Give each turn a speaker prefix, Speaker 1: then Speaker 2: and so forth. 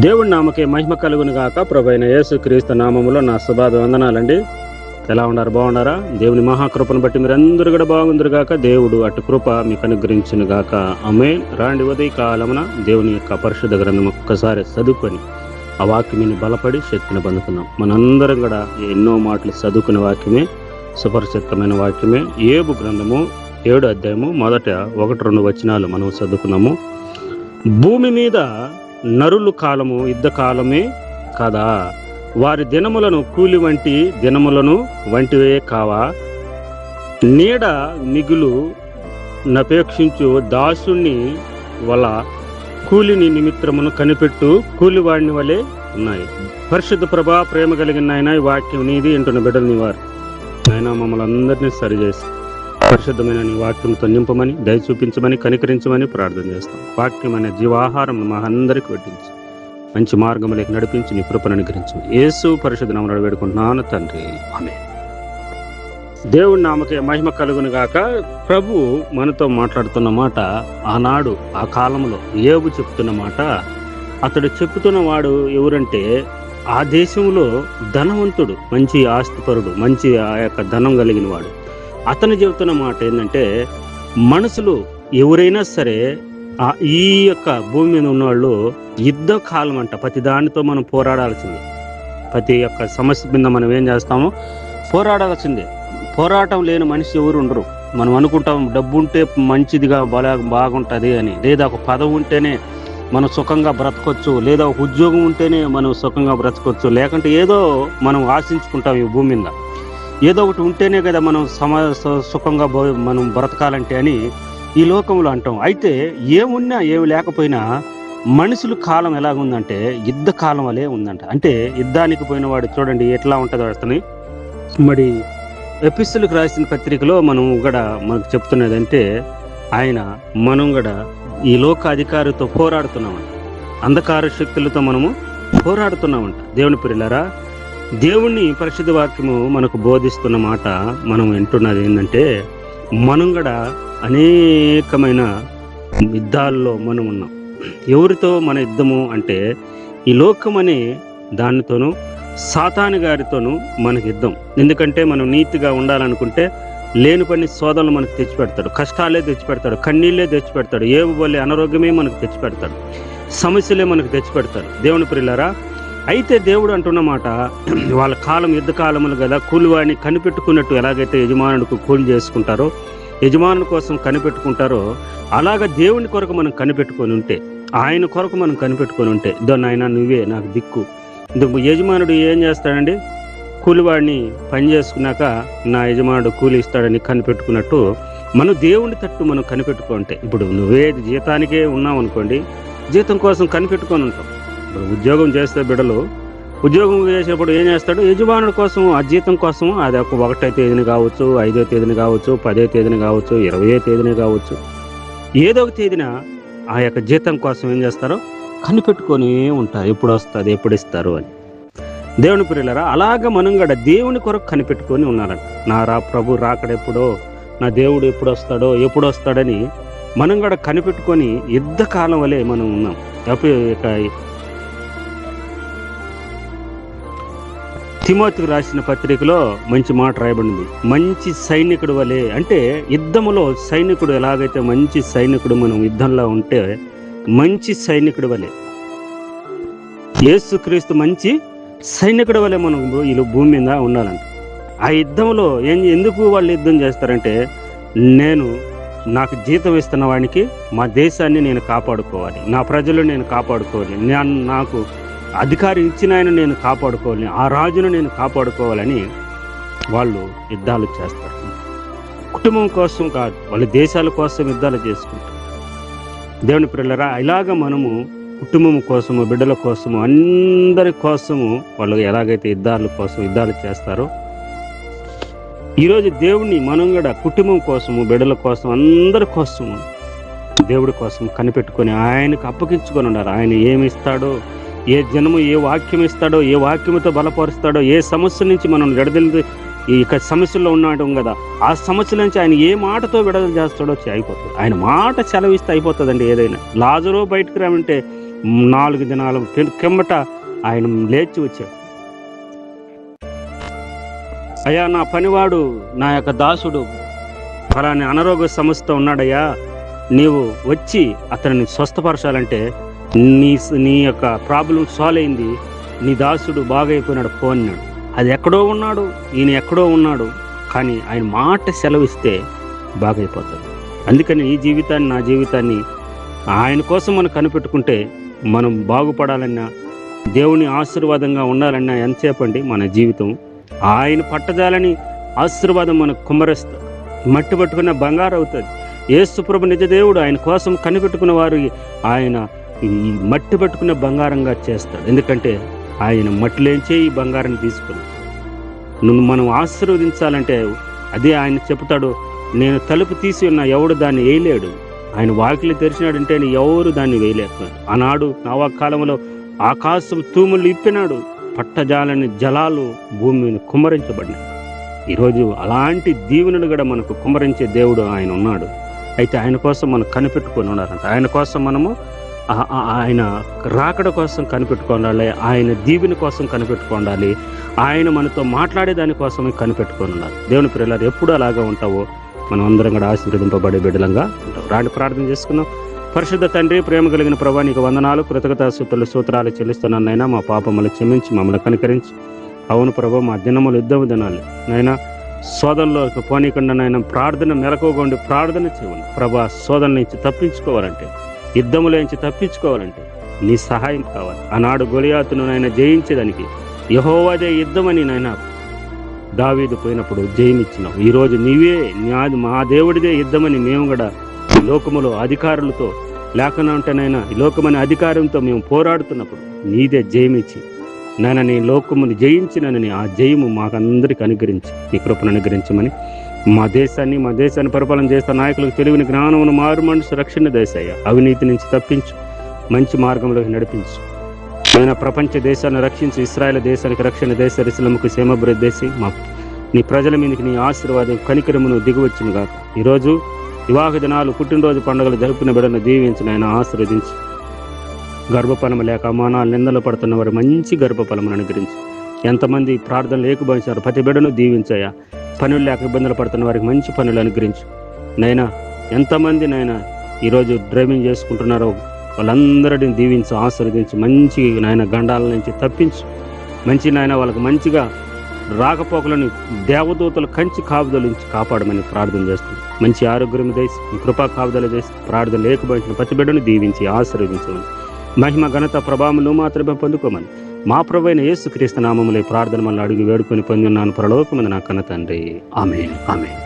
Speaker 1: దేవుడి నామకే మహిమ కలుగును గాక. ప్రభువైన యేసుక్రీస్తు నామములో నా శుభాభివందనాలండి. ఎలా ఉన్నారు? బాగున్నారా? దేవుని మహాకృపను బట్టి మీరందరూ కూడా బాగుందరు గాక. దేవుడు అటు కృప మీకు అనుగ్రహించును గాక. ఆమేన్. రాండి, ఉదయ కాలమున దేవుని యొక్క పరిశుద్ధ గ్రంథం ఒక్కసారి చదువుకొని ఆ వాక్యమిని బలపడి శక్తిని పొందుకుందాం. మనందరం కూడా ఎన్నో మాటలు చదువుకునే వాక్యమే, సుపరిచితమైన వాక్యమే. ఏబు గ్రంథము 7వ అధ్యాయము మొదట 1-2 వచనాలు మనం చదువుకున్నాము. భూమి మీద నరులు కాలము యుద్ధ కాలమే కదా, వారి దినములను కూలి వంటి దినములను వంటివే కావా. నీడ మిగులు నపేక్షించు దాసుని వల కూలిని నిమిత్తమును కనిపెట్టు కూలివాడిని వలె ఉన్నాయి. పరిశుద్ధ ప్రభా, ప్రేమ కలిగిన ఆయన, ఈ వాక్యం నీది ఇంటున్న బిడ్డలు నీవారు ఆయన మమ్మల్ని అందరినీ సరిచేసి పరిశుద్ధమైన నీ వాక్యంతో నింపమని, దయ చూపించమని, కనికరించమని ప్రార్థన చేస్తాం. వాక్యం అనే జీవాహారం మా అందరికి వడ్డించి మంచి మార్గంలోకి నడిపించి నీ కృపను అనుగ్రహించు. యేసు పరిశుద్ధ నామములో వేడుకుంటున్నాను తండ్రి, ఆమేన్. దేవుడి నామకే మహిమ కలుగును గాక. ప్రభు మనతో మాట్లాడుతున్న మాట ఆనాడు ఆ కాలంలో ఏబు చెప్తున్న మాట. అతడు చెప్తున్న వాడు ఎవరంటే ఆ దేశంలో ధనవంతుడు, మంచి ఆస్తిపరుడు, మంచి ఆ యొక్క ధనం కలిగిన వాడు. అతను చెబుతున్న మాట ఏంటంటే, మనుషులు ఎవరైనా సరే ఈ యొక్క భూమి మీద ఉన్నవాళ్ళు యుద్ధ కాలం అంట. ప్రతి దానితో మనం పోరాడాల్సిందే. ప్రతి ఒక్క సమస్య మీద మనం ఏం చేస్తామో పోరాడాల్సిందే. పోరాటం లేని మనిషి ఎవరు ఉండరు. మనం అనుకుంటాం డబ్బు ఉంటే మంచిదిగా బాగుంటుంది అని, లేదా ఒక పదవి ఉంటేనే మనం సుఖంగా బ్రతకొచ్చు, లేదా ఒక ఉద్యోగం ఉంటేనే మనం సుఖంగా బ్రతకొచ్చు, లేకుంటే ఏదో మనం ఆశించుకుంటాం ఈ భూమి మీద. ఏదో ఒకటి ఉంటేనే కదా మనం సుఖంగా మనం బ్రతకాలంటే అని ఈ లోకంలో అంటాం. అయితే ఏమున్నా ఏమి లేకపోయినా మనుషుల కాలం ఎలాగుందంటే యుద్ధ కాలం వలె ఉందంట. అంటే యుద్ధానికి పోయిన వాడు చూడండి ఎట్లా ఉంటుంది అతని. మరి ఎపిస్తులకు రాసిన పత్రికలో మనం కూడా మనకు చెప్తున్నదంటే, మనం కూడా ఈ లోక అధికారితో పోరాడుతున్నామంట, అంధకార శక్తులతో మనము పోరాడుతున్నామంట. దేవుని ప్రియులారా, దేవుణ్ణి పరిశుద్ధ వాక్యము మనకు బోధిస్తున్న మాట మనం వింటున్నది ఏంటంటే, మనం కూడా అనేకమైన యుద్ధాల్లో మనం ఉన్నాం. ఎవరితో మన యుద్ధము అంటే ఈ లోకం అనే దానితోనూ సాతాను గారితోనూ మనకి యుద్ధం. ఎందుకంటే మనం నీతిగా ఉండాలనుకుంటే లేని పని సోదరులు మనకు తెచ్చిపెడతాడు, కష్టాలే తెచ్చిపెడతాడు, కన్నీళ్ళే తెచ్చిపెడతాడు, ఏవు వల్లే అనారోగ్యమే మనకు తెచ్చిపెడతాడు, సమస్యలే మనకు తెచ్చిపెడతాడు. దేవుని ప్రియులారా, అయితే దేవుడు అంటున్న మాట, వాళ్ళ కాలం యుద్ధ కాలములు కదా, కూలివాడిని కనిపెట్టుకున్నట్టు ఎలాగైతే యజమానుడికి కూలి చేసుకుంటారో, యజమానుడి కోసం కనిపెట్టుకుంటారో, అలాగా దేవుని కొరకు మనం కనిపెట్టుకొని ఉంటే, ఆయన కొరకు మనం కనిపెట్టుకొని ఉంటే, నాయన నువ్వే నాకు దిక్కు. యజమానుడు ఏం చేస్తాడండి? కూలివాడిని పని చేసుకున్నాక నా యజమానుడు కూలి ఇస్తాడని కనిపెట్టుకున్నట్టు మనం దేవుని తట్టు మనం కనిపెట్టుకుంటే, ఇప్పుడు నువ్వే జీతానికే ఉన్నావు అనుకోండి, జీతం కోసం కనిపెట్టుకొని ఉంటాం. ఉద్యోగం చేస్తే బిడ్డలు ఉద్యోగం చేసేటప్పుడు ఏం చేస్తాడు? యజమానుడి కోసం, ఆ జీతం కోసం, అది ఒక 1వ తేదీని కావచ్చు, 5వ తేదీని కావచ్చు, 10వ తేదీని కావచ్చు, 20వ తేదీని కావచ్చు, ఏదో ఒక తేదీన ఆ యొక్క జీతం కోసం ఏం చేస్తారో కనిపెట్టుకొని ఉంటారు. ఎప్పుడు వస్తుంది, ఎప్పుడు ఇస్తారు అని. దేవుని ప్రియులారా, అలాగ మనం కూడా దేవుని కొరకు కనిపెట్టుకొని ఉన్నారంట. ప్రభు రాకడెప్పుడో, నా దేవుడు ఎప్పుడు వస్తాడని మనం కూడా కనిపెట్టుకొని యుద్ధ కాలం వలె మనం ఉన్నాం. తిమోతికి రాసిన పత్రికలో మంచి మాట రాయబడింది, మంచి సైనికుడు వలె. అంటే యుద్ధములో సైనికుడు ఎలాగైతే మంచి సైనికుడు, మనం యుద్ధంలో ఉంటే మంచి సైనికుడు వలె, యేసుక్రీస్తు మంచి సైనికుడు వలె మనం ఈ భూమి మీద ఉండాలంట. ఆ యుద్ధంలో ఎందుకు వాళ్ళు యుద్ధం చేస్తారంటే, నాకు జీతం ఇస్తున్న వాడికి మా దేశాన్ని నేను కాపాడుకోవాలి, నా ప్రజలు నేను కాపాడుకోవాలి, నాకు అధికారం ఇచ్చిన ఆయన నేను కాపాడుకోవాలి, ఆ రాజును నేను కాపాడుకోవాలని వాళ్ళు యుద్ధాలు చేస్తారు. కుటుంబం కోసం కాదు, వాళ్ళ దేశాల కోసం యుద్ధాలు చేసుకుంటారు. దేవుని ప్రియులారా, ఇలాగ మనము కుటుంబం కోసము, బిడ్డల కోసము, అందరి కోసము వాళ్ళు ఎలాగైతే యుద్ధాలు చేస్తారో, ఈరోజు దేవుణ్ణి మనం కూడా కుటుంబం కోసము, బిడ్డల కోసం, అందరి కోసము దేవుడి కోసం కనిపెట్టుకొని ఆయనకు అప్పగించుకొని ఉండాలి. ఆయన ఏమి ఇస్తాడో, ఏ జనము ఏ వాక్యం ఇస్తాడో, ఏ వాక్యముతో బలపరుస్తాడో, ఏ సమస్య నుంచి మనం విడుదల, ఈ సమస్యల్లో ఉన్నాం కదా, ఆ సమస్యల నుంచి ఆయన ఏ మాటతో విడుదల చేస్తాడో అయిపోతుంది. ఆయన మాట సెలవిస్తే అయిపోతుందండి. ఏదైనా లాజరు బయటకు రామంటే 4 దినాల కిందట ఆయన లేచి వచ్చాడు. అయ్యా, నా పనివాడు, నా యొక్క దాసుడు ఫలాని అనారోగ్య సమస్యతో ఉన్నాడయ్యా, నీవు వచ్చి అతనిని స్వస్థపరచాలంటే నీ యొక్క ప్రాబ్లం సాల్వ్ అయింది, నీ దాసుడు బాగైపోయినాడు పో అన్నాడు. అది ఎక్కడో ఉన్నాడు, ఈయన ఎక్కడో ఉన్నాడు, కానీ ఆయన మాట సెలవిస్తే బాగైపోతుంది. అందుకని ఈ జీవితాన్ని, నా జీవితాన్ని ఆయన కోసం మనం కనిపెట్టుకుంటే మనం బాగుపడాలన్నా, దేవుని ఆశీర్వాదంగా ఉండాలన్నా ఎంతసేపు అండి మన జీవితం. ఆయన పట్టజాలని ఆశీర్వాదం మనకు కుమ్మరిస్తుంది, మట్టి పట్టుకున్న బంగారం అవుతుంది. యేసు ప్రభు నిజ దేవుడు, ఆయన కోసం కనిపెట్టుకున్న వారు ఆయన ఈ మట్టి పట్టుకున్న బంగారంగా చేస్తాడు. ఎందుకంటే ఆయన మట్టిలోంచే ఈ బంగారాన్ని తీసుకుని నువ్వు మనం ఆశీర్వదించాలంటే అదే ఆయన చెప్తాడు, నేను తలుపు తీసి ఉన్న ఎవడు దాన్ని వేయలేడు, ఆయన వాకిలి తెరిచినాడంటే ఎవరు దాన్ని వేయలేకపోయాడు. ఆనాడు నోవహు కాలంలో ఆకాశం తూములు ఇప్పినాడు, పట్టజాలని జలాలు భూమిని కుమ్మరించబడినాయి. ఈరోజు అలాంటి దీవెనలు కూడా మనకు కుమ్మరించే దేవుడు ఆయన ఉన్నాడు. అయితే ఆయన కోసం మనం కనిపెట్టుకొని ఉండాలంట. ఆయన కోసం మనము ఆయన రాకడ కోసం కనిపెట్టుకోవాలి, ఆయన దీవెన కోసం కనిపెట్టుకోవాలి, ఆయన మనతో మాట్లాడే దానికోసమే కనిపెట్టుకొని ఉండాలి. దేవుని ప్రియులారా, ఎప్పుడు అలాగా ఉంటావో మనం అందరం కూడా ఆశీర్వదింపబడే బిడ్డలంగా ఉంటాం. రాండి ప్రార్థన చేసుకుందాం. పరిశుద్ధ తండ్రి, ప్రేమ కలిగిన ప్రభువా, నీకు వందనాలు, కృతజ్ఞతాస్తుతులు, స్తోత్రాలు చెల్లిస్తున్నాను నైనా. మా పాపములు క్షమించి మమ్మల్ని కనికరించి. అవును ప్రభు, మా దినములు యుద్ధము దినాలి నైనా, శోధనలోకి పోనీకుండా నైనా ప్రార్థన మెలకువగా ప్రార్థన చేయండి ప్రభా. శోధన నుంచి తప్పించుకోవాలంటే, యుద్ధముల నుంచి తప్పించుకోవాలంటే నీ సహాయం కావాలి. ఆనాడు గొలియాతును నాయన జయించేదానికి యెహోవాదే యుద్ధమని నాయన దావీదు పోయినప్పుడు జయమిచ్చినావు. ఈరోజు నీవే మా దేవుడిదే యుద్ధమని మేము కూడా ఈ లోకములో అధికారులతో లేకుండా ఉంటేనైనా ఈ లోకమనే అధికారంతో మేము పోరాడుతున్నప్పుడు నీదే జయమిచ్చి నాయన, నీ లోకముని జయించినని ఆ జయము మాకందరికి అనుగ్రహించి నీ కృపను అనుగ్రహించమని, మా దేశాన్ని పరిపాలన చేస్తున్న నాయకులకు తెలివిని, జ్ఞానమును, మారు మనసు, రక్షణ దేశయ్య, అవినీతి నుంచి తప్పించు, మంచి మార్గంలోకి నడిపించు. ఆయన ప్రపంచ దేశాన్ని రక్షించి, ఇశ్రాయేల్ దేశానికి రక్షణ దేశ, ఇస్లాముకు క్షేమభివృద్ధి దేశి, మా నీ ప్రజల మీదకి నీ ఆశీర్వాదం కనికరమును దిగువచ్చును గాక. ఈరోజు వివాహ దినాలు, పుట్టినరోజు పండుగలు జరుపుకునే బిడ్డను దీవించిన ఆయన ఆశీర్వదించి, గర్భఫలము లేక అమానాలు నిందలు పడుతున్న వారు మంచి గర్భఫలమును అనుగ్రహించి, ఎంతమంది ప్రార్థనలు ఏకీభవించారు ప్రతి బిడ్డను దీవించాయా. పనులు లేక ఇబ్బందులు పడుతున్న వారికి మంచి పనులు అనుగ్రహించు నైనా. ఎంతమంది నైనా ఈరోజు డ్రైవింగ్ చేసుకుంటున్నారో వాళ్ళందరినీ దీవించి ఆశీర్వదించి, మంచి నాయన గండాల నుంచి తప్పించు, మంచి నాయన వాళ్ళకి మంచిగా రాకపోకలను దేవదూతలు కంచి కాపుదలించి కాపాడమని ప్రార్థన చేస్తుంది. మంచి ఆరోగ్యం చేసి ఈ కృపా కాపుదలు చేసి ప్రార్థన లేకపోయిన ప్రతి బిడ్డను దీవించి ఆశీర్వదించమని, మహిమ ఘనత ప్రభావం నువ్వు మాత్రమే పొందుకోమని మా ప్రభువైన యేసుక్రీస్తు నామములో ప్రార్థన మళ్ళీ అడిగి వేడుకొని పొంది ఉన్నాను పరలోకమందు నా కన్న తండ్రి. ఆమేన్, ఆమేన్.